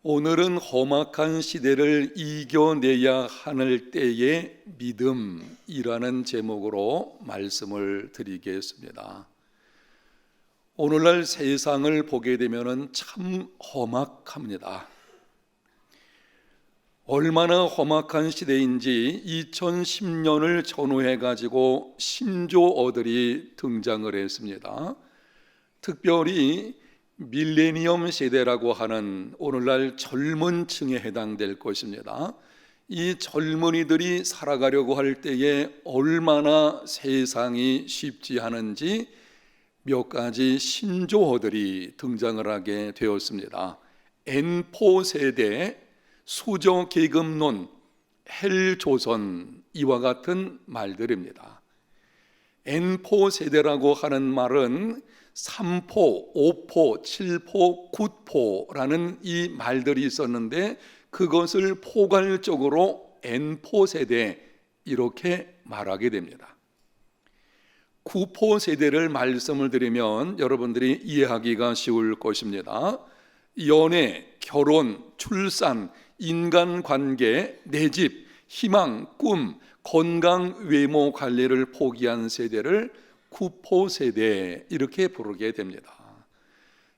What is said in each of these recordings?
오늘은 험악한 시대를 이겨내야 하는 때의 믿음이라는 제목으로 말씀을 드리겠습니다. 오늘날 세상을 보게 되면 참 험악합니다. 얼마나 험악한 시대인지 2010년을 전후해 가지고 신조어들이 등장을 했습니다. 특별히 밀레니엄 세대라고 하는 오늘날 젊은 층에 해당될 것입니다. 이 젊은이들이 살아가려고 할 때에 얼마나 세상이 쉽지 않은지 몇 가지 신조어들이 등장을 하게 되었습니다. N4 세대, 수저계급론, 헬조선, 이와 같은 말들입니다. N4 세대라고 하는 말은 3포, 5포, 7포, 9포라는 이 말들이 있었는데 그것을 포괄적으로 N포 세대 이렇게 말하게 됩니다. 9포 세대를 말씀을 드리면 여러분들이 이해하기가 쉬울 것입니다. 연애, 결혼, 출산, 인간관계, 내집, 희망, 꿈, 건강, 외모 관리를 포기한 세대를 9포 세대 이렇게 부르게 됩니다.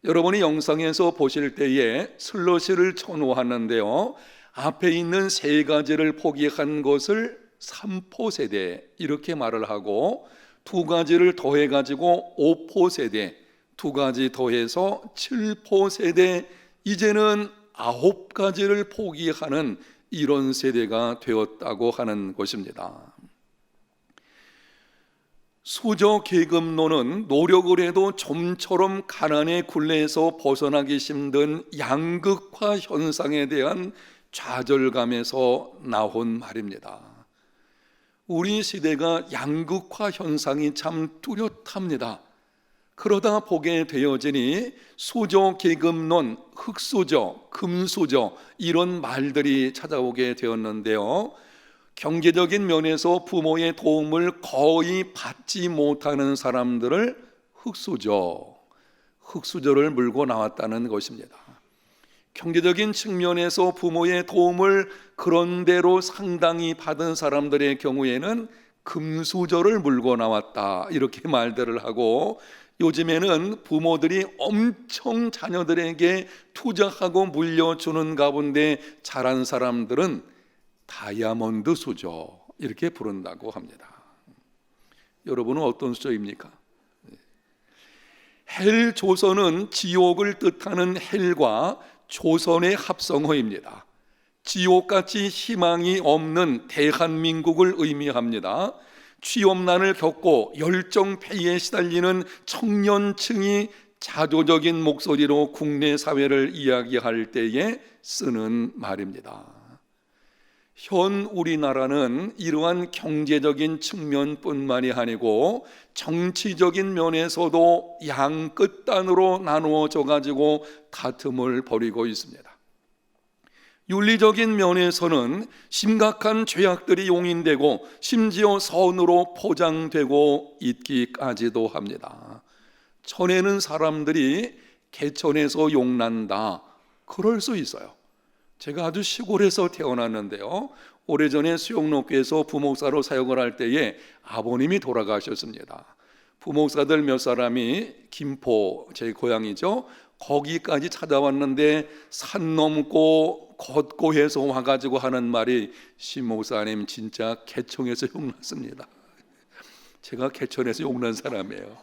여러분이 영상에서 보실 때에 슬러시를 쳐놓았는데요, 앞에 있는 세 가지를 포기한 것을 3포 세대 이렇게 말을 하고, 두 가지를 더해 가지고 5포 세대, 두 가지 더해서 7포 세대, 이제는 9가지를 포기하는 이런 세대가 되었다고 하는 것입니다. 수저계급론은 노력을 해도 좀처럼 가난의 굴레에서 벗어나기 힘든 양극화 현상에 대한 좌절감에서 나온 말입니다. 우리 시대가 양극화 현상이 참 뚜렷합니다. 그러다 보게 되어지니 수저계급론, 흙수저, 금수저 이런 말들이 찾아오게 되었는데요, 경제적인 면에서 부모의 도움을 거의 받지 못하는 사람들을 흙수저를 물고 나왔다는 것입니다. 경제적인 측면에서 부모의 도움을 그런대로 상당히 받은 사람들의 경우에는 금수저를 물고 나왔다 이렇게 말들을 하고, 요즘에는 부모들이 엄청 자녀들에게 투자하고 물려주는 가운데 자란 사람들은 다이아몬드 수저 이렇게 부른다고 합니다. 여러분은 어떤 수저입니까? 헬조선은 지옥을 뜻하는 헬과 조선의 합성어입니다. 지옥같이 희망이 없는 대한민국을 의미합니다. 취업난을 겪고 열정페이에 시달리는 청년층이 자조적인 목소리로 국내 사회를 이야기할 때에 쓰는 말입니다. 현 우리나라는 이러한 경제적인 측면뿐만이 아니고 정치적인 면에서도 양끝단으로 나누어져 가지고 다툼을 벌이고 있습니다. 윤리적인 면에서는 심각한 죄악들이 용인되고 심지어 선으로 포장되고 있기까지도 합니다. 전에는 사람들이 개천에서 용난다, 그럴 수 있어요. 제가 아주 시골에서 태어났는데요, 오래전에 수영로교에서 부목사로 사역을 할 때에 아버님이 돌아가셨습니다. 부목사들 몇 사람이 김포, 제 고향이죠, 거기까지 찾아왔는데 산 넘고 걷고 해서 와가지고 하는 말이, 신목사님 진짜 개천에서 용났습니다. 제가 개천에서 용난 사람이에요.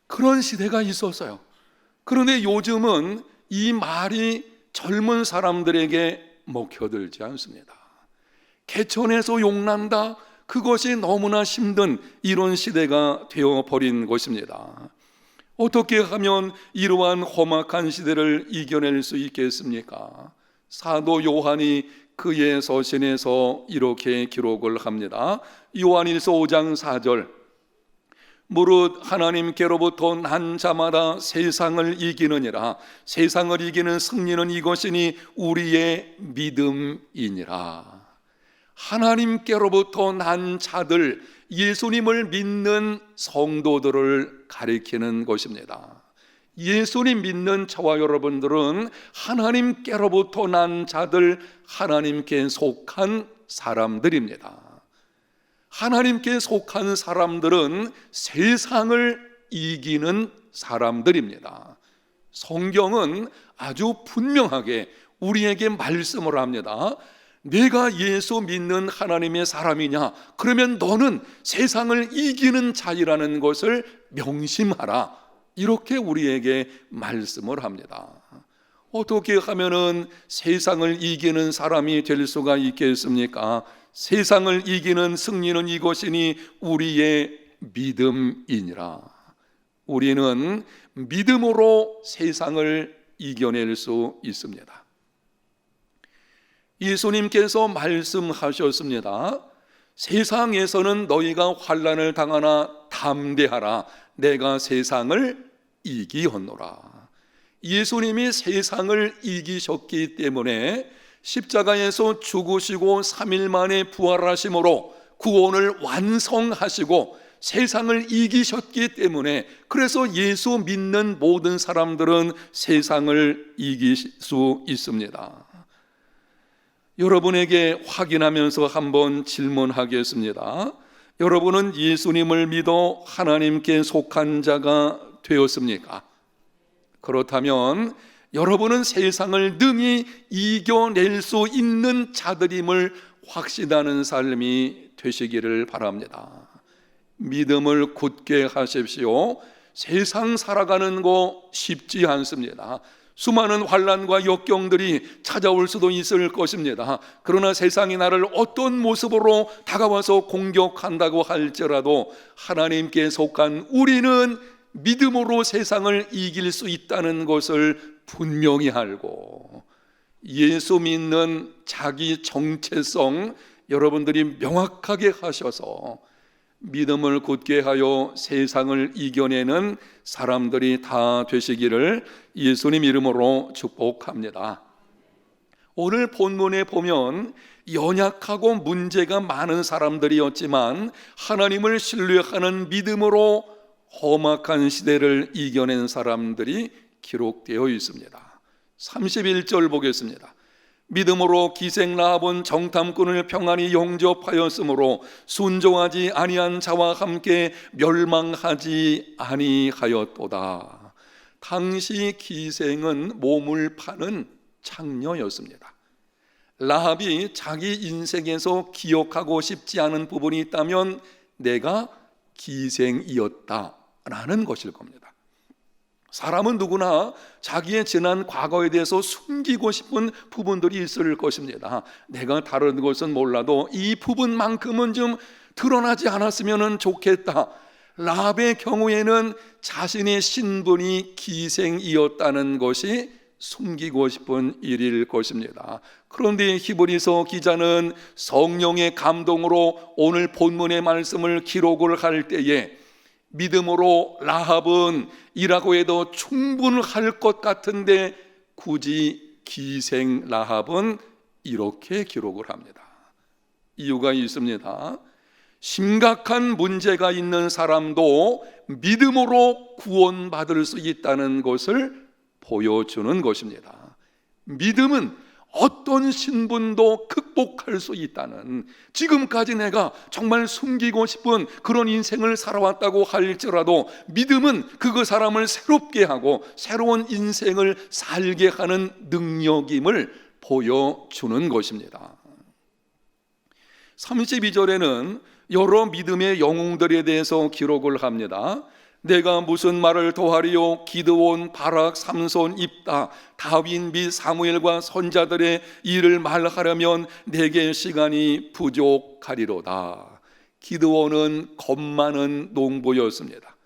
그런 시대가 있었어요. 그런데 요즘은 이 말이 젊은 사람들에게 먹혀들지 않습니다. 개천에서 용난다, 그것이 너무나 힘든 이런 시대가 되어버린 것입니다. 어떻게 하면 이러한 험악한 시대를 이겨낼 수 있겠습니까? 사도 요한이 그의 서신에서 이렇게 기록을 합니다. 요한일서 5장 4절, 무릇 하나님께로부터 난 자마다 세상을 이기느니라. 세상을 이기는 승리는 이것이니 우리의 믿음이니라. 하나님께로부터 난 자들, 예수님을 믿는 성도들을 가리키는 것입니다. 예수님 믿는 저와 여러분들은 하나님께로부터 난 자들, 하나님께 속한 사람들입니다. 하나님께 속한 사람들은 세상을 이기는 사람들입니다. 성경은 아주 분명하게 우리에게 말씀을 합니다. 내가 예수 믿는 하나님의 사람이냐? 그러면 너는 세상을 이기는 자이라는 것을 명심하라. 이렇게 우리에게 말씀을 합니다. 어떻게 하면은 세상을 이기는 사람이 될 수가 있겠습니까? 세상을 이기는 승리는 이것이니 우리의 믿음이니라. 우리는 믿음으로 세상을 이겨낼 수 있습니다. 예수님께서 말씀하셨습니다. 세상에서는 너희가 환난을 당하나 담대하라. 내가 세상을 이기었노라. 예수님이 세상을 이기셨기 때문에 십자가에서 죽으시고 3일 만에 부활하심으로 구원을 완성하시고 세상을 이기셨기 때문에, 그래서 예수 믿는 모든 사람들은 세상을 이길 수 있습니다. 여러분에게 확인하면서 한번 질문하겠습니다. 여러분은 예수님을 믿어 하나님께 속한 자가 되었습니까? 그렇다면 여러분은 세상을 능히 이겨낼 수 있는 자들임을 확신하는 삶이 되시기를 바랍니다. 믿음을 굳게 하십시오. 세상 살아가는 거 쉽지 않습니다. 수많은 환난과 역경들이 찾아올 수도 있을 것입니다. 그러나 세상이 나를 어떤 모습으로 다가와서 공격한다고 할지라도 하나님께 속한 우리는 믿음으로 세상을 이길 수 있다는 것을 분명히 알고, 예수 믿는 자기 정체성 여러분들이 명확하게 하셔서 믿음을 굳게 하여 세상을 이겨내는 사람들이 다 되시기를 예수님 이름으로 축복합니다. 오늘 본문에 보면 연약하고 문제가 많은 사람들이었지만 하나님을 신뢰하는 믿음으로 험악한 시대를 이겨낸 사람들이 기록되어 있습니다. 31절 보겠습니다. 믿음으로 기생 라합은 정탐꾼을 평안히 영접하였으므로 순종하지 아니한 자와 함께 멸망하지 아니하였도다. 당시 기생은 몸을 파는 창녀였습니다. 라합이 자기 인생에서 기억하고 싶지 않은 부분이 있다면 내가 기생이었다라는 것일 겁니다. 사람은 누구나 자기의 지난 과거에 대해서 숨기고 싶은 부분들이 있을 것입니다. 내가 다른 것은 몰라도 이 부분만큼은 좀 드러나지 않았으면 좋겠다. 라합의 경우에는 자신의 신분이 기생이었다는 것이 숨기고 싶은 일일 것입니다. 그런데 히브리서 기자는 성령의 감동으로 오늘 본문의 말씀을 기록을 할 때에 믿음으로 라합은 이라고 해도 충분할 것 같은데 굳이 기생 라합은 이렇게 기록을 합니다. 이유가 있습니다. 심각한 문제가 있는 사람도 믿음으로 구원받을 수 있다는 것을 보여주는 것입니다. 믿음은 어떤 신분도 극복할 수 있다는, 지금까지 내가 정말 숨기고 싶은 그런 인생을 살아왔다고 할지라도 믿음은 그 사람을 새롭게 하고 새로운 인생을 살게 하는 능력임을 보여주는 것입니다. 32절에는 여러 믿음의 영웅들에 대해서 기록을 합니다. 내가 무슨 말을 더하리요? 기드온, 바락, 삼손, 입다, 다윗 및 사무엘과 선자들의 일을 말하려면 내게 시간이 부족하리로다. 기드온은 겁 많은 농부였습니다.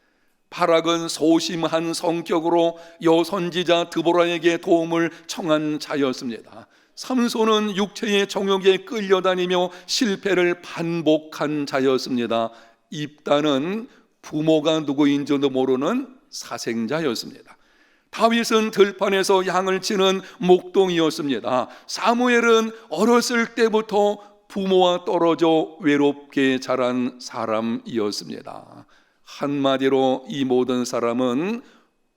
바락은 소심한 성격으로 여선지자 드보라에게 도움을 청한 자였습니다. 삼손은 육체의 정욕에 끌려다니며 실패를 반복한 자였습니다. 입다는 부모가 누구인지도 모르는 사생자였습니다. 다윗은 들판에서 양을 치는 목동이었습니다. 사무엘은 어렸을 때부터 부모와 떨어져 외롭게 자란 사람이었습니다. 한마디로 이 모든 사람은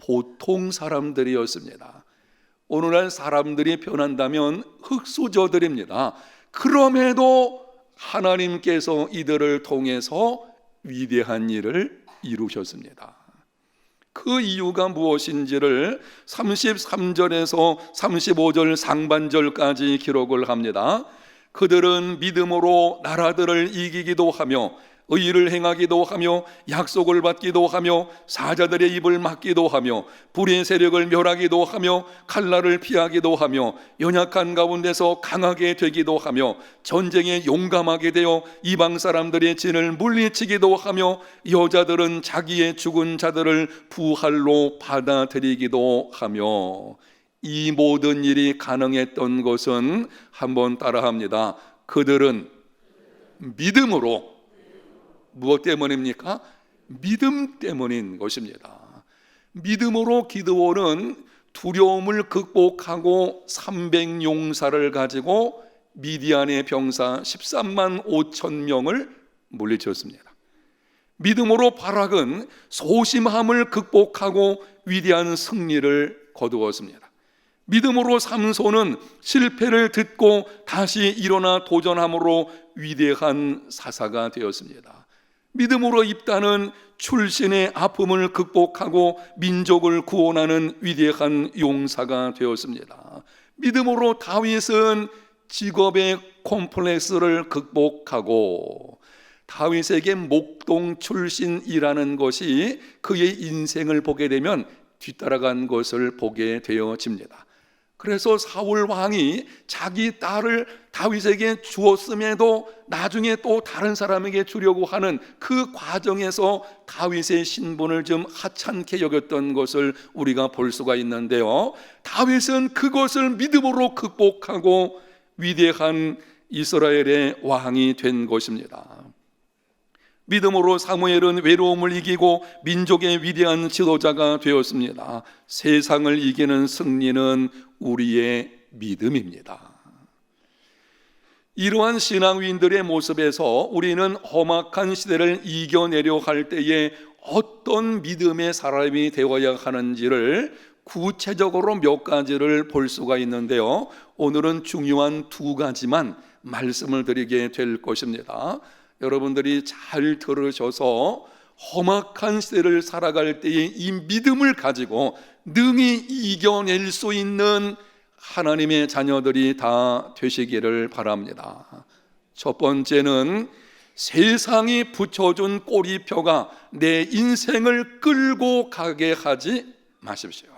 보통 사람들이었습니다. 오늘날 사람들이 변한다면 흙수저들입니다. 그럼에도 하나님께서 이들을 통해서 위대한 일을 이루셨습니다. 그 이유가 무엇인지를 33절에서 35절 상반절까지 기록을 합니다. 그들은 믿음으로 나라들을 이기기도 하며 의를 행하기도 하며 약속을 받기도 하며 사자들의 입을 막기도 하며 불의 세력을 멸하기도 하며 칼날을 피하기도 하며 연약한 가운데서 강하게 되기도 하며 전쟁에 용감하게 되어 이방 사람들의 진을 물리치기도 하며 여자들은 자기의 죽은 자들을 부활로 받아들이기도 하며 이 모든 일이 가능했던 것은 한번 따라합니다. 그들은 믿음으로, 무엇 때문입니까? 믿음 때문인 것입니다. 믿음으로 기드온은 두려움을 극복하고 300용사를 가지고 미디안의 병사 13만 5천 명을 물리쳤습니다. 믿음으로 바락은 소심함을 극복하고 위대한 승리를 거두었습니다. 믿음으로 삼손은 실패를 듣고 다시 일어나 도전함으로 위대한 사사가 되었습니다. 믿음으로 입다는 출신의 아픔을 극복하고 민족을 구원하는 위대한 용사가 되었습니다. 믿음으로 다윗은 직업의 콤플렉스를 극복하고 다윗에게 목동 출신이라는 것이 그의 인생을 보게 되면 뒤따라간 것을 보게 되어집니다. 그래서 사울 왕이 자기 딸을 다윗에게 주었음에도 나중에 또 다른 사람에게 주려고 하는 그 과정에서 다윗의 신분을 좀 하찮게 여겼던 것을 우리가 볼 수가 있는데요, 다윗은 그것을 믿음으로 극복하고 위대한 이스라엘의 왕이 된 것입니다. 믿음으로 사무엘은 외로움을 이기고 민족의 위대한 지도자가 되었습니다. 세상을 이기는 승리는 우리의 믿음입니다. 이러한 신앙인들의 모습에서 우리는 험악한 시대를 이겨내려 할 때에 어떤 믿음의 사람이 되어야 하는지를 구체적으로 몇 가지를 볼 수가 있는데요, 오늘은 중요한 두 가지만 말씀을 드리게 될 것입니다. 여러분들이 잘 들으셔서 험악한 시대를 살아갈 때에 이 믿음을 가지고 능히 이겨낼 수 있는 하나님의 자녀들이 다 되시기를 바랍니다. 첫 번째는 세상이 붙여준 꼬리표가 내 인생을 끌고 가게 하지 마십시오.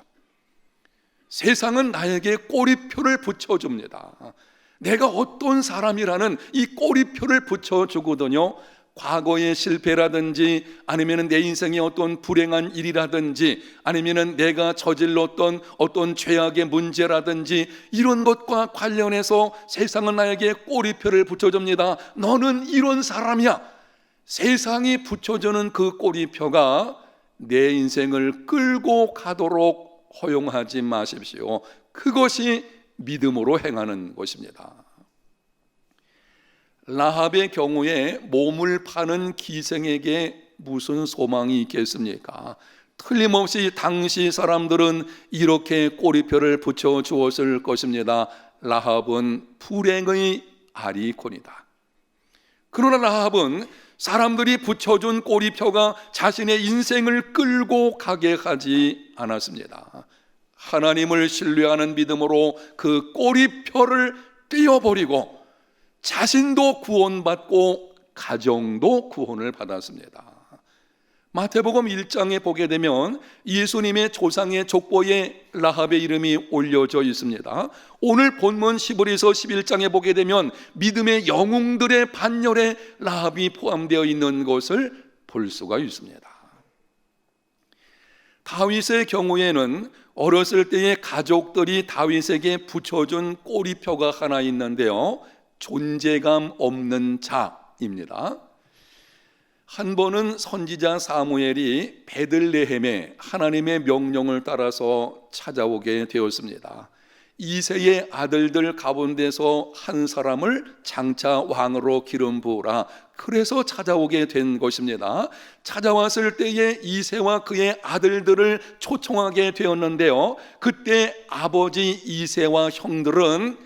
세상은 나에게 꼬리표를 붙여줍니다. 내가 어떤 사람이라는 이 꼬리표를 붙여주거든요. 과거의 실패라든지 아니면 내 인생의 어떤 불행한 일이라든지 아니면 내가 저질렀던 어떤 죄악의 문제라든지 이런 것과 관련해서 세상은 나에게 꼬리표를 붙여줍니다. 너는 이런 사람이야. 세상이 붙여주는 그 꼬리표가 내 인생을 끌고 가도록 허용하지 마십시오. 그것이 믿음으로 행하는 것입니다. 라합의 경우에 몸을 파는 기생에게 무슨 소망이 있겠습니까? 틀림없이 당시 사람들은 이렇게 꼬리표를 붙여 주었을 것입니다. 라합은 불행의 아리콘이다. 그러나 라합은 사람들이 붙여준 꼬리표가 자신의 인생을 끌고 가게 하지 않았습니다. 하나님을 신뢰하는 믿음으로 그 꼬리표를 떼어버리고 자신도 구원받고 가정도 구원을 받았습니다. 마태복음 1장에 보게 되면 예수님의 조상의 족보에 라합의 이름이 올려져 있습니다. 오늘 본문 히브리서 11장에 보게 되면 믿음의 영웅들의 반열에 라합이 포함되어 있는 것을 볼 수가 있습니다. 다윗의 경우에는 어렸을 때의 가족들이 다윗에게 붙여준 꼬리표가 하나 있는데요, 존재감 없는 자입니다. 한 번은 선지자 사무엘이 베들레헴에 하나님의 명령을 따라서 찾아오게 되었습니다. 이새의 아들들 가운데서 한 사람을 장차 왕으로 기름 부으라. 그래서 찾아오게 된 것입니다. 찾아왔을 때에 이새와 그의 아들들을 초청하게 되었는데요, 그때 아버지 이새와 형들은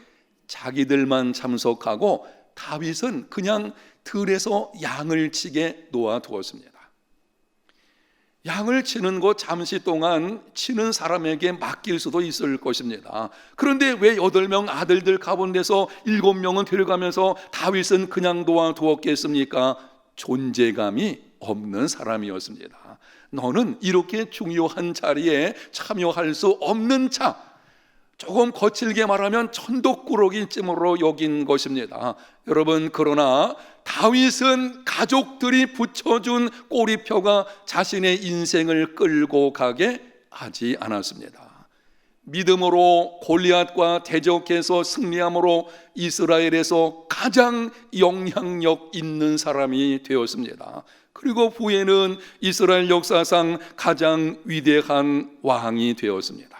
자기들만 참석하고 다윗은 그냥 들에서 양을 치게 놓아두었습니다. 양을 치는 것 잠시 동안 치는 사람에게 맡길 수도 있을 것입니다. 그런데 왜 8명 아들들 가운데서 7명은 데려가면서 다윗은 그냥 놓아두었겠습니까? 존재감이 없는 사람이었습니다. 너는 이렇게 중요한 자리에 참여할 수 없는 자, 조금 거칠게 말하면 천독꾸러기쯤으로 여긴 것입니다. 여러분, 그러나 다윗은 가족들이 붙여준 꼬리표가 자신의 인생을 끌고 가게 하지 않았습니다. 믿음으로 골리앗과 대적해서 승리함으로 이스라엘에서 가장 영향력 있는 사람이 되었습니다. 그리고 후에는 이스라엘 역사상 가장 위대한 왕이 되었습니다.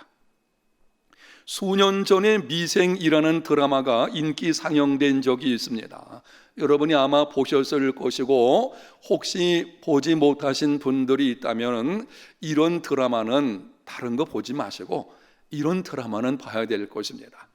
수년 전에 미생이라는 드라마가 인기 상영된 적이 있습니다. 여러분이 아마 보셨을 것이고, 혹시 보지 못하신 분들이 있다면 이런 드라마는 다른 거 보지 마시고 이런 드라마는 봐야 될 것입니다.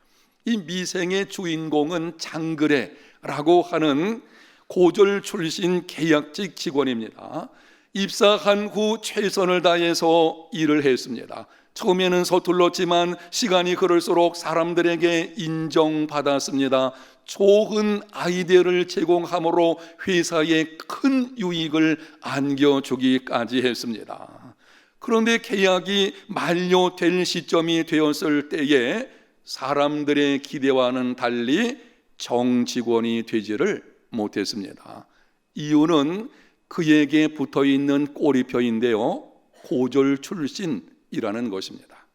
이 미생의 주인공은 장그래라고 하는 고졸 출신 계약직 직원입니다. 입사한 후 최선을 다해서 일을 했습니다. 처음에는 서툴렀지만 시간이 흐를수록 사람들에게 인정받았습니다. 좋은 아이디어를 제공함으로 회사에 큰 유익을 안겨주기까지 했습니다. 그런데 계약이 만료될 시점이 되었을 때에 사람들의 기대와는 달리 정직원이 되지를 못했습니다. 이유는 그에게 붙어있는 꼬리표인데요, 고졸 출신이라는 것입니다.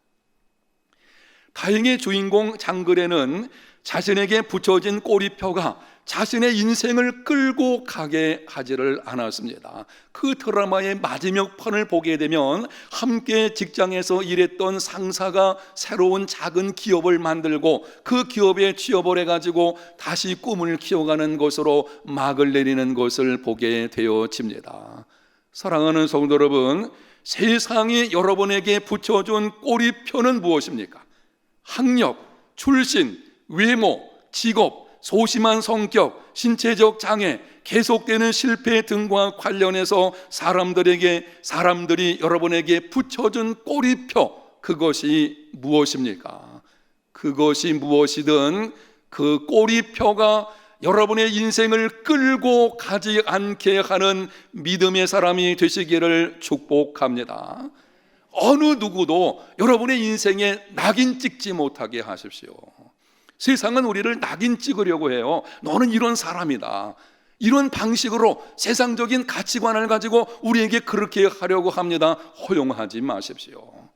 다행히 주인공 장그래는 자신에게 붙여진 꼬리표가 자신의 인생을 끌고 가게 하지를 않았습니다. 그 드라마의 마지막 편을 보게 되면 함께 직장에서 일했던 상사가 새로운 작은 기업을 만들고 그 기업에 취업을 해가지고 다시 꿈을 키워가는 것으로 막을 내리는 것을 보게 되어집니다. 사랑하는 성도 여러분, 세상이 여러분에게 붙여준 꼬리표는 무엇입니까? 학력, 출신, 외모, 직업, 소심한 성격, 신체적 장애, 계속되는 실패 등과 관련해서 사람들이 여러분에게 붙여준 꼬리표, 그것이 무엇입니까? 그것이 무엇이든 그 꼬리표가 여러분의 인생을 끌고 가지 않게 하는 믿음의 사람이 되시기를 축복합니다. 어느 누구도 여러분의 인생에 낙인 찍지 못하게 하십시오. 세상은 우리를 낙인 찍으려고 해요. 너는 이런 사람이다, 이런 방식으로 세상적인 가치관을 가지고 우리에게 그렇게 하려고 합니다. 허용하지 마십시오.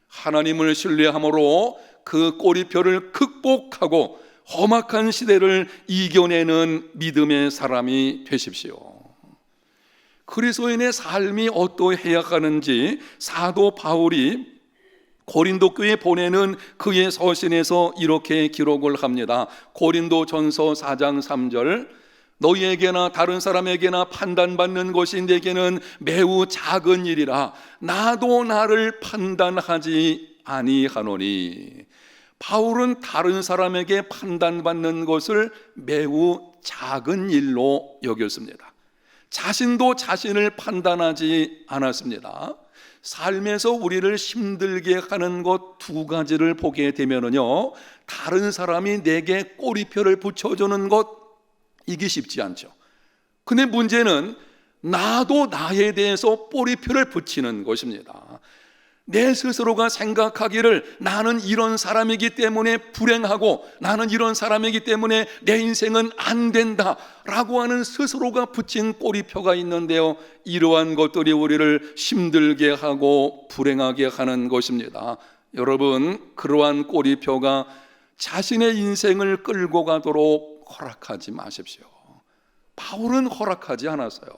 하나님을 신뢰함으로 그 꼬리표를 극복하고 험악한 시대를 이겨내는 믿음의 사람이 되십시오. 그리스도인의 삶이 어떠해야 하는지 사도 바울이 고린도 교회에 보내는 그의 서신에서 이렇게 기록을 합니다. 고린도전서 4장 3절, 너희에게나 다른 사람에게나 판단받는 것이 내게는 매우 작은 일이라 나도 나를 판단하지 아니하노니. 바울은 다른 사람에게 판단받는 것을 매우 작은 일로 여겼습니다. 자신도 자신을 판단하지 않았습니다. 삶에서 우리를 힘들게 하는 것 2가지를 보게 되면요, 다른 사람이 내게 꼬리표를 붙여주는 것, 이게 쉽지 않죠. 근데 문제는 나도 나에 대해서 꼬리표를 붙이는 것입니다. 내 스스로가 생각하기를 나는 이런 사람이기 때문에 불행하고 나는 이런 사람이기 때문에 내 인생은 안 된다 라고 하는 스스로가 붙인 꼬리표가 있는데요, 이러한 것들이 우리를 힘들게 하고 불행하게 하는 것입니다. 여러분, 그러한 꼬리표가 자신의 인생을 끌고 가도록 허락하지 마십시오. 바울은 허락하지 않았어요.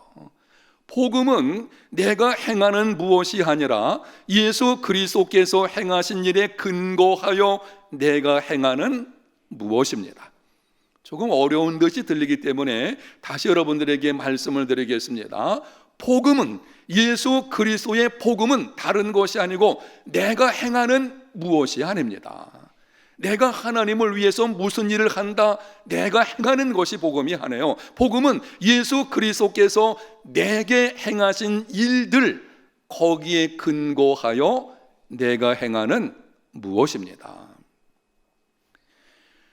복음은 내가 행하는 무엇이 아니라 예수 그리스도께서 행하신 일에 근거하여 내가 행하는 무엇입니다. 조금 어려운 듯이 들리기 때문에 다시 여러분들에게 말씀을 드리겠습니다. 복음은, 예수 그리스도의 복음은 다른 것이 아니고 내가 행하는 무엇이 아닙니다. 내가 하나님을 위해서 무슨 일을 한다, 내가 행하는 것이 복음이 아니에요. 복음은 예수 그리스도께서 내게 행하신 일들, 거기에 근거하여 내가 행하는 무엇입니다.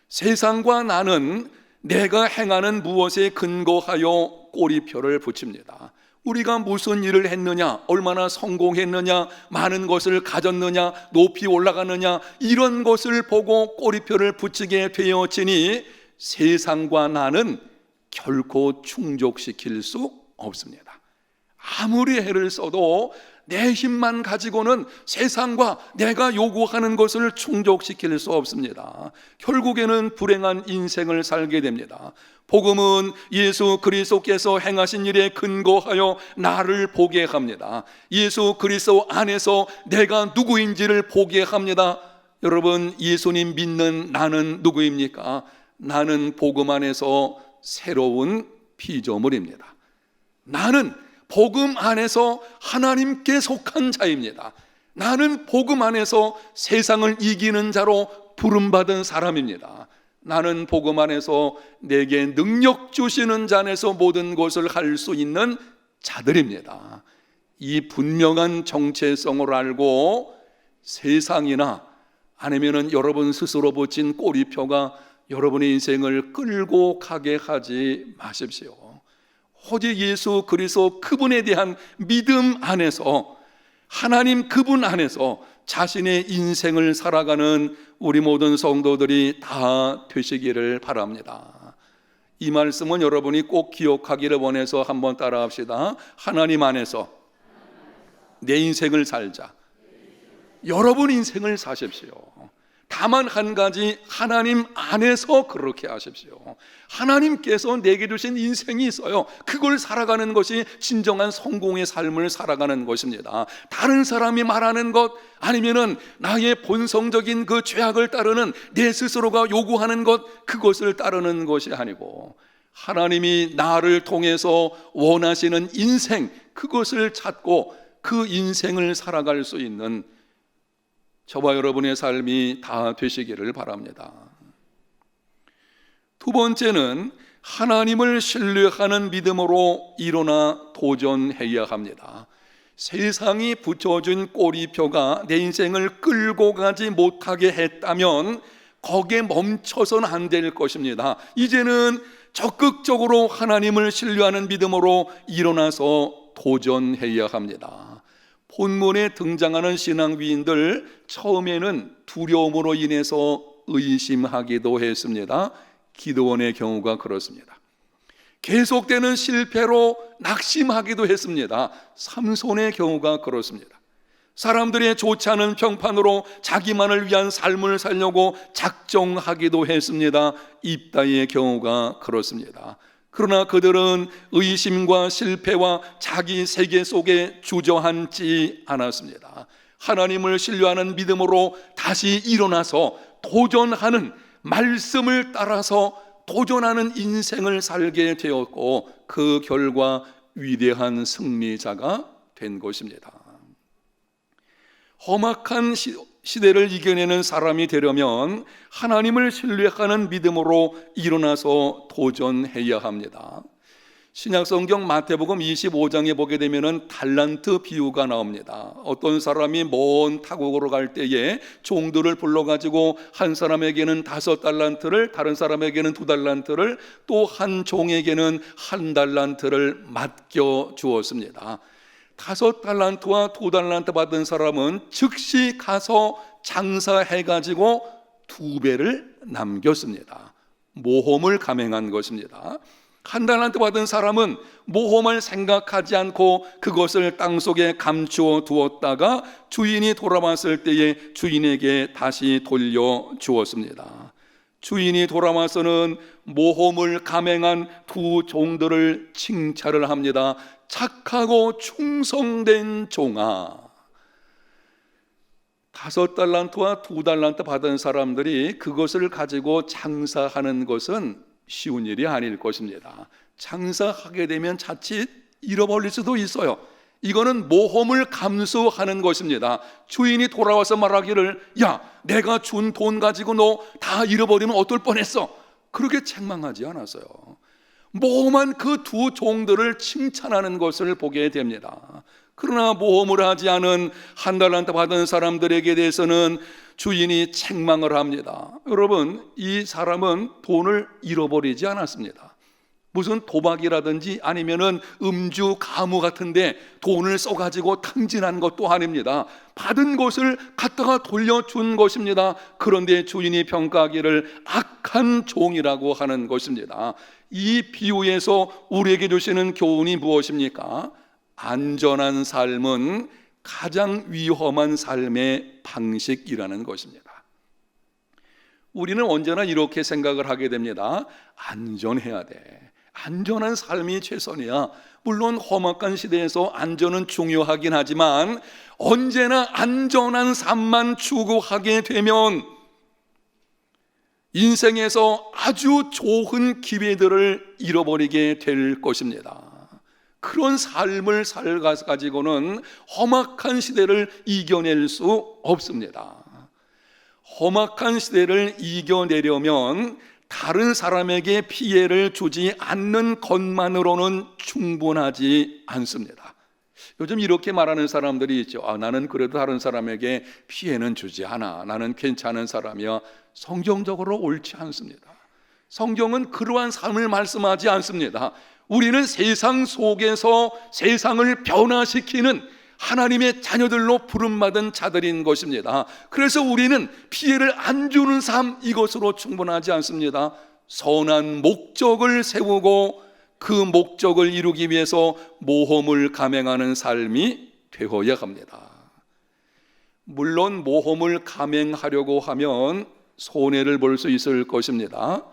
세상과 나는 내가 행하는 무엇에 근거하여 꼬리표를 붙입니다. 우리가 무슨 일을 했느냐, 얼마나 성공했느냐, 많은 것을 가졌느냐, 높이 올라가느냐, 이런 것을 보고 꼬리표를 붙이게 되어지니 세상과 나는 결코 충족시킬 수 없습니다. 아무리 애를 써도 내 힘만 가지고는 세상과 내가 요구하는 것을 충족시킬 수 없습니다. 결국에는 불행한 인생을 살게 됩니다. 복음은 예수 그리스도께서 행하신 일에 근거하여 나를 보게 합니다. 예수 그리스도 안에서 내가 누구인지를 보게 합니다. 여러분, 예수님 믿는 나는 누구입니까? 나는 복음 안에서 새로운 피조물입니다. 나는 복음 안에서 하나님께 속한 자입니다. 나는 복음 안에서 세상을 이기는 자로 부름받은 사람입니다. 나는 복음 안에서 내게 능력 주시는 자 안에서 모든 것을 할 수 있는 자들입니다. 이 분명한 정체성을 알고 세상이나 아니면은 여러분 스스로 붙인 꼬리표가 여러분의 인생을 끌고 가게 하지 마십시오. 오직 예수 그리스도 그분에 대한 믿음 안에서, 하나님 그분 안에서 자신의 인생을 살아가는 우리 모든 성도들이 다 되시기를 바랍니다. 이 말씀은 여러분이 꼭 기억하기를 원해서 한번 따라합시다. 하나님 안에서 내 인생을 살자. 여러분 인생을 사십시오. 다만 한 가지, 하나님 안에서 그렇게 하십시오. 하나님께서 내게 주신 인생이 있어요. 그걸 살아가는 것이 진정한 성공의 삶을 살아가는 것입니다. 다른 사람이 말하는 것, 아니면은 나의 본성적인 그 죄악을 따르는 내 스스로가 요구하는 것, 그것을 따르는 것이 아니고 하나님이 나를 통해서 원하시는 인생, 그것을 찾고 그 인생을 살아갈 수 있는 저와 여러분의 삶이 다 되시기를 바랍니다. 두 번째는 하나님을 신뢰하는 믿음으로 일어나 도전해야 합니다. 세상이 붙여준 꼬리표가 내 인생을 끌고 가지 못하게 했다면 거기에 멈춰서는 안 될 것입니다. 이제는 적극적으로 하나님을 신뢰하는 믿음으로 일어나서 도전해야 합니다. 본문에 등장하는 신앙 위인들, 처음에는 두려움으로 인해서 의심하기도 했습니다. 기드온의 경우가 그렇습니다. 계속되는 실패로 낙심하기도 했습니다. 삼손의 경우가 그렇습니다. 사람들의 좋지 않은 평판으로 자기만을 위한 삶을 살려고 작정하기도 했습니다. 입다의 경우가 그렇습니다. 그러나 그들은 의심과 실패와 자기 세계 속에 주저앉지 않았습니다. 하나님을 신뢰하는 믿음으로 다시 일어나서 도전하는, 말씀을 따라서 도전하는 인생을 살게 되었고 그 결과 위대한 승리자가 된 것입니다. 험악한 시대를 이겨내는 사람이 되려면 하나님을 신뢰하는 믿음으로 일어나서 도전해야 합니다. 신약성경 마태복음 25장에 보게 되면 달란트 비유가 나옵니다. 어떤 사람이 먼 타국으로 갈 때에 종들을 불러가지고 한 사람에게는 5달란트를, 다른 사람에게는 2달란트를, 또 한 종에게는 1달란트를 맡겨 주었습니다. 5달란트와 2달란트 받은 사람은 즉시 가서 장사해가지고 2배를 남겼습니다. 모험을 감행한 것입니다. 1달란트 받은 사람은 모험을 생각하지 않고 그것을 땅속에 감추어 두었다가 주인이 돌아왔을 때에 주인에게 다시 돌려주었습니다. 주인이 돌아와서는 모험을 감행한 2 종들을 칭찬을 합니다. 착하고 충성된 종아. 5달란트와 2달란트 받은 사람들이 그것을 가지고 장사하는 것은 쉬운 일이 아닐 것입니다. 장사하게 되면 자칫 잃어버릴 수도 있어요. 이거는 모험을 감수하는 것입니다. 주인이 돌아와서 말하기를, 야, 내가 준 돈 가지고 너 다 잃어버리면 어떨 뻔했어. 그렇게 책망하지 않았어요. 모험한 그 두 종들을 칭찬하는 것을 보게 됩니다. 그러나 모험을 하지 않은 한 달란트 받은 사람들에게 대해서는 주인이 책망을 합니다. 여러분, 이 사람은 돈을 잃어버리지 않았습니다. 무슨 도박이라든지 아니면은 음주, 가무 같은데 돈을 써가지고 탕진한 것도 아닙니다. 받은 것을 갖다가 돌려준 것입니다. 그런데 주인이 평가하기를 악한 종이라고 하는 것입니다. 이 비유에서 우리에게 주시는 교훈이 무엇입니까? 안전한 삶은 가장 위험한 삶의 방식이라는 것입니다. 우리는 언제나 이렇게 생각을 하게 됩니다. 안전해야 돼. 안전한 삶이 최선이야. 물론 험악한 시대에서 안전은 중요하긴 하지만 언제나 안전한 삶만 추구하게 되면 인생에서 아주 좋은 기회들을 잃어버리게 될 것입니다. 그런 삶을 살아가지고는 험악한 시대를 이겨낼 수 없습니다. 험악한 시대를 이겨내려면 다른 사람에게 피해를 주지 않는 것만으로는 충분하지 않습니다. 요즘 이렇게 말하는 사람들이 있죠. 나는 그래도 다른 사람에게 피해는 주지 않아. 나는 괜찮은 사람이야. 성경적으로 옳지 않습니다. 성경은 그러한 삶을 말씀하지 않습니다. 우리는 세상 속에서 세상을 변화시키는 하나님의 자녀들로 부름받은 자들인 것입니다. 그래서 우리는 피해를 안 주는 삶, 이것으로 충분하지 않습니다. 선한 목적을 세우고 그 목적을 이루기 위해서 모험을 감행하는 삶이 되어야 합니다. 물론 모험을 감행하려고 하면 손해를 볼 수 있을 것입니다.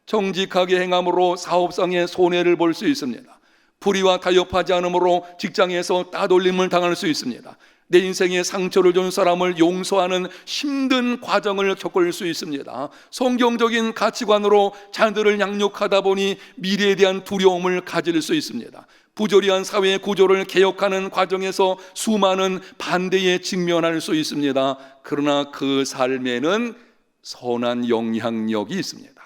정직하게 행함으로 사업상의 손해를 볼 수 있습니다. 불의와 타협하지 않으므로 직장에서 따돌림을 당할 수 있습니다. 내 인생에 상처를 준 사람을 용서하는 힘든 과정을 겪을 수 있습니다. 성경적인 가치관으로 자녀들을 양육하다 보니 미래에 대한 두려움을 가질 수 있습니다. 부조리한 사회 구조를 개혁하는 과정에서 수많은 반대에 직면할 수 있습니다. 그러나 그 삶에는 선한 영향력이 있습니다.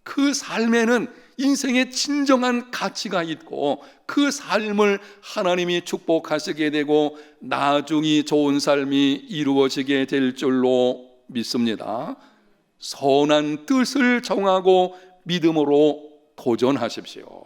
그 삶에는 인생의 진정한 가치가 있고 그 삶을 하나님이 축복하시게 되고 나중이 좋은 삶이 이루어지게 될 줄로 믿습니다. 선한 뜻을 정하고 믿음으로 도전하십시오.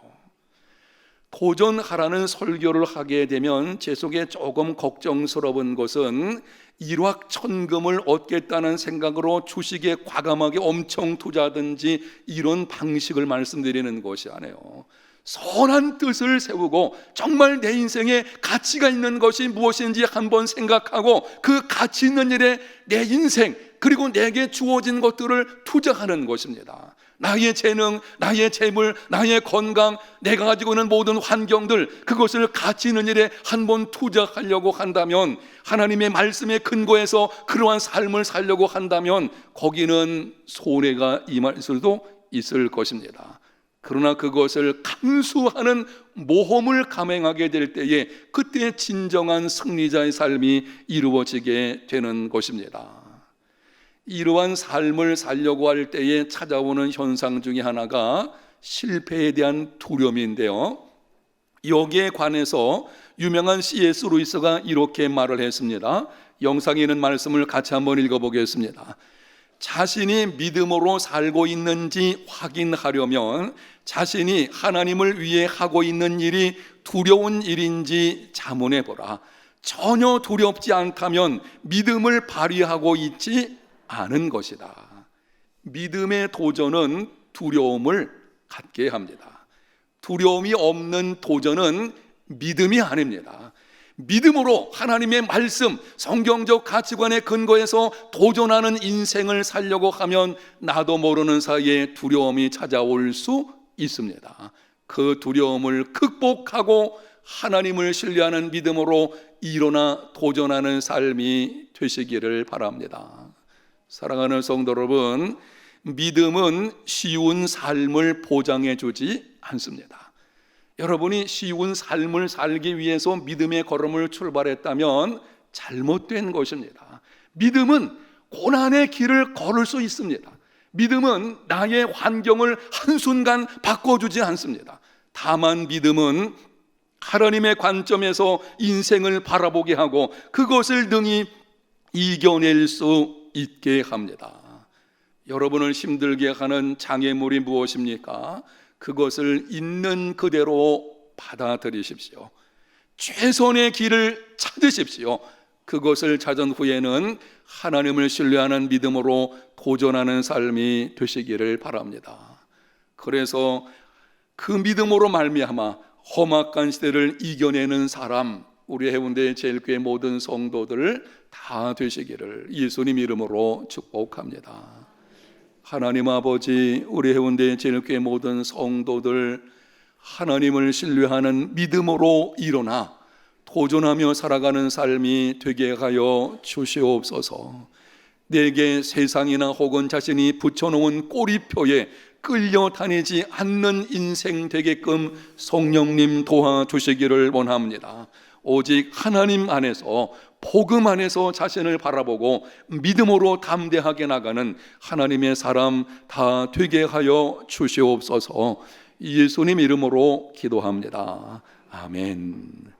도전하라는 설교를 하게 되면 제 속에 조금 걱정스러운 것은 일확천금을 얻겠다는 생각으로 주식에 과감하게 엄청 투자하든지 이런 방식을 말씀드리는 것이 아니에요. 선한 뜻을 세우고 정말 내 인생에 가치가 있는 것이 무엇인지 한번 생각하고 그 가치 있는 일에 내 인생 그리고 내게 주어진 것들을 투자하는 것입니다. 나의 재능, 나의 재물, 나의 건강, 내가 가지고 있는 모든 환경들, 그것을 가치 있는 일에 한번 투자하려고 한다면, 하나님의 말씀에 근거해서 그러한 삶을 살려고 한다면 거기는 손해가 임할 수도 있을 것입니다. 그러나 그것을 감수하는 모험을 감행하게 될 때에 그때 진정한 승리자의 삶이 이루어지게 되는 것입니다. 이러한 삶을 살려고 할 때에 찾아오는 현상 중에 하나가 실패에 대한 두려움인데요. 여기에 관해서 유명한 C.S. 루이스가 이렇게 말을 했습니다. 영상에 있는 말씀을 같이 한번 읽어보겠습니다. 자신이 믿음으로 살고 있는지 확인하려면 자신이 하나님을 위해 하고 있는 일이 두려운 일인지 자문해보라. 전혀 두렵지 않다면 믿음을 발휘하고 있지 않은 것이다. 믿음의 도전은 두려움을 갖게 합니다. 두려움이 없는 도전은 믿음이 아닙니다. 믿음으로 하나님의 말씀, 성경적 가치관에 근거해서 도전하는 인생을 살려고 하면 나도 모르는 사이에 두려움이 찾아올 수 있습니다. 그 두려움을 극복하고 하나님을 신뢰하는 믿음으로 일어나 도전하는 삶이 되시기를 바랍니다. 사랑하는 성도 여러분, 믿음은 쉬운 삶을 보장해 주지 않습니다. 여러분이 쉬운 삶을 살기 위해서 믿음의 걸음을 출발했다면 잘못된 것입니다. 믿음은 고난의 길을 걸을 수 있습니다. 믿음은 나의 환경을 한순간 바꿔주지 않습니다. 다만 믿음은 하나님의 관점에서 인생을 바라보게 하고 그것을 능히 이겨낼 수 있게 합니다. 여러분을 힘들게 하는 장애물이 무엇입니까? 그것을 있는 그대로 받아들이십시오. 최선의 길을 찾으십시오. 그것을 찾은 후에는 하나님을 신뢰하는 믿음으로 도전하는 삶이 되시기를 바랍니다. 그래서 그 믿음으로 말미암아 험악한 시대를 이겨내는 사람, 우리 해운대 제일교회 모든 성도들 다 되시기를 예수님 이름으로 축복합니다. 하나님 아버지, 우리 해운대 제일교회 모든 성도들 하나님을 신뢰하는 믿음으로 일어나 도전하며 살아가는 삶이 되게 하여 주시옵소서. 내게 세상이나 혹은 자신이 붙여놓은 꼬리표에 끌려다니지 않는 인생 되게끔 성령님 도와주시기를 원합니다. 오직 하나님 안에서, 복음 안에서 자신을 바라보고 믿음으로 담대하게 나가는 하나님의 사람 다 되게 하여 주시옵소서. 예수님 이름으로 기도합니다. 아멘.